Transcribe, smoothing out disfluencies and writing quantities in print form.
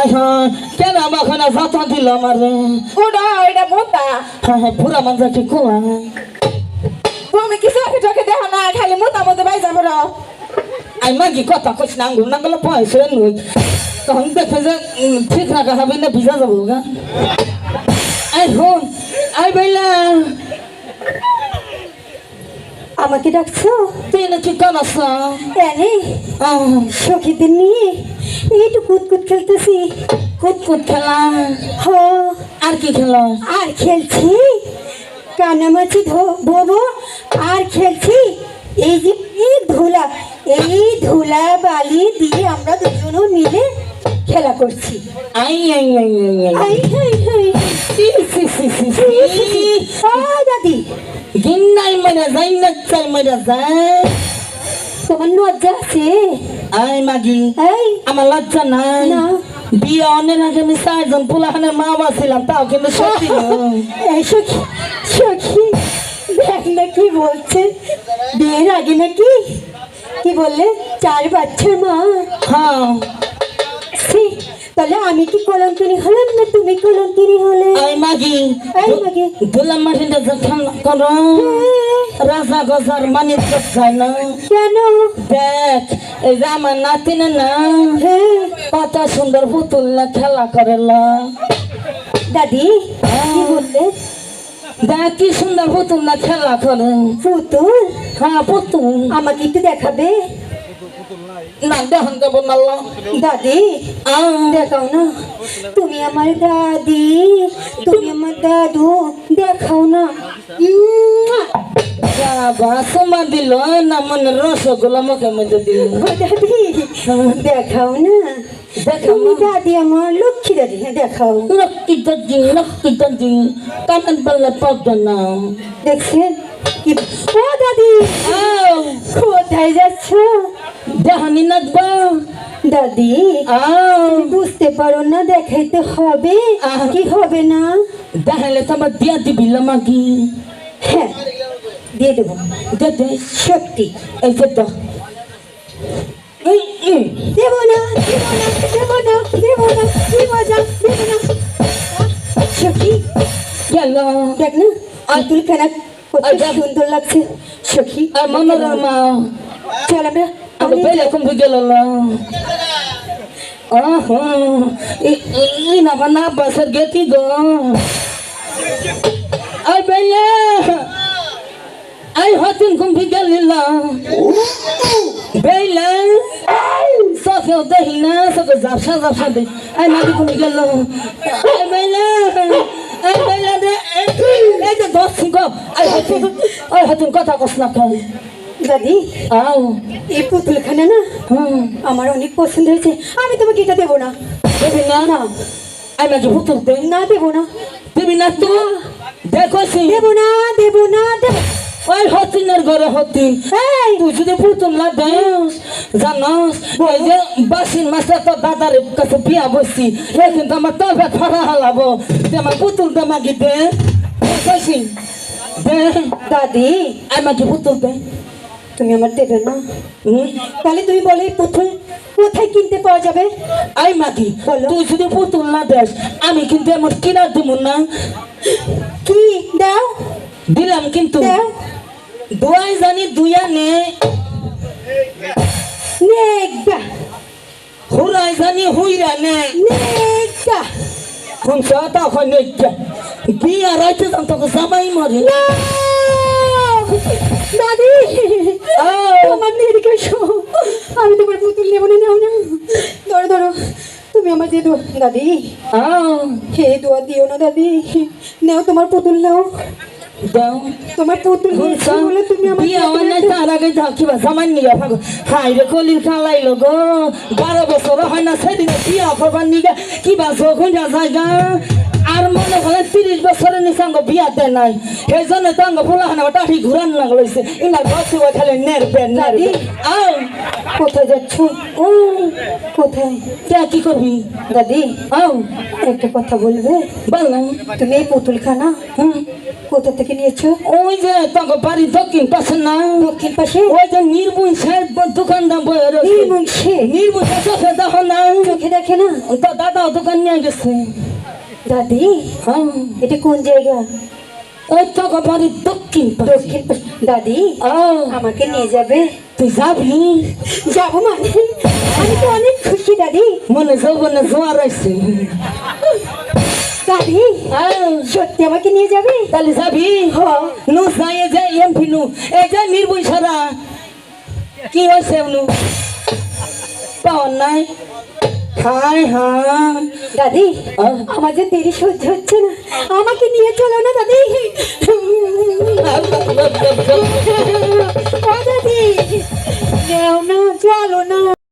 High high কেন আমাকে না যত দিল আমার ওটা এটা মোটা হ্যাঁ হ্যাঁ পুরা মানুষ কি কোলা তুমি কি চোখে চোখে দেখো না খালি মোটা মতো বাই যাবো আমি মাগি কথা কইস না আঙ্গুল নাঙ্গলে পয়সা নই তখন দেখে যে ঠিক রাখা হবে না ভিজা যাবো গা আই হন আই বেলা আমাকে ডাকছো তুই না ঠিক কান আসা এনে সখীদের নিয়ে একটু কুতকুত খেলতেছি কুতকুত খেলা হ আর কি খেলা আর খেলছি কানামাছি ধোবো আর খেলছি এই যে এই ধুলা বালি দিয়ে আমরা দুজনও মিলে খেলা করছি আই আই আই আই আই হাই হাই সি সি সি সি সি দাদি গিন্নাই মারা যাই না চাই মারা যায় তোমার লজ্জা আছে আই মাগি এই আমার লজ্জা নাই না বিয়ে অনেক আগে আমি 4 জন পোলাহানের মা ছিলাম তাও কিন্তু সত্যি এই সখী সখী দেখ না কি বলছে বিয়ের আগে নাকি কি বললে 4 বাচ্চার মা হ্যাঁ ছি, তাহলে আমি কি কলঙ্কিনী হলাম না তুমি কলঙ্কিনী হলে আই মাগি এই মাগে দুলা মাটিটা যখন করো রাজা গজার মানিক যায় না কেন দেখ এই যে আমার নাতিনে না হ্যাঁ কত সুন্দর পুতুল না খেলা করেলা দাদি কি বললে দেখ কি সুন্দর পুতুল না খেলা করে পুতুল হ্যাঁ পুতুল আমাকে একটু দেখাবে না দেখুন দেবো নাল্লা দাদি দেখাও না তুমি আমার দাদি তুমি আমার দাদু দেখাও না বাবা সোমা দিল না মনে রসগোল্লা মুখে মধ্যে দিল ও দাদি দেখাও না দেখাও তুমি দাদি আমার লক্ষ্মী দাদি হ্যাঁ দেখাও লক্ষ্মী দাদি কামেন বললে পাবো না দেখছেন কি ও দাদি কোথায় যাচ্ছ দেহানি নাচবা দাদি তুমি বুঝতে পারো না দেখাইতে হবে কি হবে না দেখাইলে তো আমার দিয়া দিবি মাগি হ্যাঁ দিয়ে দেবো দে দে সত্যি এই যে দাও দেবো না দেবো না দেবো না দেবো না দেবো না সখী গেল দেখ না আতুল খানা কত সুন্দর লাগছে সখী আর মনোরমা চল আমরা আমি বেলে কম গেল ওহো ই না বানা বাসর গেতি গো আই বেলে আই হতিন কম গেল বেলে সফে দেহি না সকে জাফসা দে আই মাদি কম গেল আই বেলে দে এই যে দশ গো আই হতিন কথা কস না খাই দাদি আও এই পুতুল খানা না আমার অনেক পছন্দ হয়েছে আমি তোমাকে এটা দেবো না দেবি না না আমি নাকি ভুতুর দে না দেবো না দেবি না তো দেখো সে দেবো না দেবো না দেবো ওই হতিনের ঘরে হতিন তুই যদি পুতুল না দেস জানস ওই যে বাসিন মাসে তো দাদার কাছে বিয়া বসছি এ কিন্তু আমার তবে ফরা হালাবো আমার পুতুল দে মাগি দে কইছি দে দাদি আমাকে পুতুল দে তুমি আমার দেবে না তাহলে তুমি বলে এই পুতুল কোথায় কিনতে পাওয়া যাবে আই মাগি বলো। তুই যদি পুতুল না দেস আমি কিন্তু আমার কিনা দিব না কি দাও দিলাম কিন্তু দাও দুয়াই জানি দুইয়া নে নেগা হুরাই জানি হুইরা নে নেগা কোন সাতা হয় নেগা বিয়া রাইতে যাম তোকে জামাই মরে দাদি আমার মেয়েকে আমি তোমার পুতুল নেবো না নাও না ধরো ধরো তুমি আমার দিয়ে দোয়া দাদি হে দোয়া দিও না দাদি নাও তোমার পুতুল নাও দাও তোমার পুতুল বলে তুমি আমার বিয়া অনেক তার আগে যাও কিবা জামাই নিয়ে ভাগো হাই রে কলির খালাইলো গো 12 বছর হয় না সেদিন বিয়া করবার নিগা কিবা যখন যা জায়গা আর মনে হয় 30 বছরের নিসঙ্গ বিয়া দেয় নাই সেই জন্য তো আঙ্গ ফুলা হানা টাঠি ঘুরান লাগলাইছে ইনার বসে ওই খালি নেরবে নারী আও কোথায় যাচ্ছ ও কোথায় কে কি করবি দাদি আও একটা কথা বলবে বল না তুমি এই পুতুলখানা কোথা থেকে নিয়েছো ওই যে তোকে বাড়ি দক্ষিণ পাশে না দক্ষিণ পাশে ওই যে নির্মূল সাহেব দোকানদার বয়ে নির্মূল সে নির্মূল চোখে দেখো না চোখে দেখে না। তো দাদাও দোকান নিয়ে গেছে। দাদি, হ্যাঁ এটা কোন জায়গা? ওই তো বাড়ির দক্ষিণ দক্ষিণ পাশে। দাদি, আমাকে নিয়ে যাবে? তুই যাবি? যাবো মানে? আমি তো অনেক খুশি দাদি। মনে যাবো না জোয়ার আছে। দাদি, সত্যি আমাকে নিয়ে যাবে? তাহলে যাবি? নু যাই যে এমপি নু এই যে মিরবই সারা কি হয়েছে নু পাওয়ার নাই। হাই হ্যাঁ দাদি, আমার যে দেরি সহ্য হচ্ছে না, আমাকে নিয়ে চলো না দাদি। ও দাদি, নেও না, চলো না।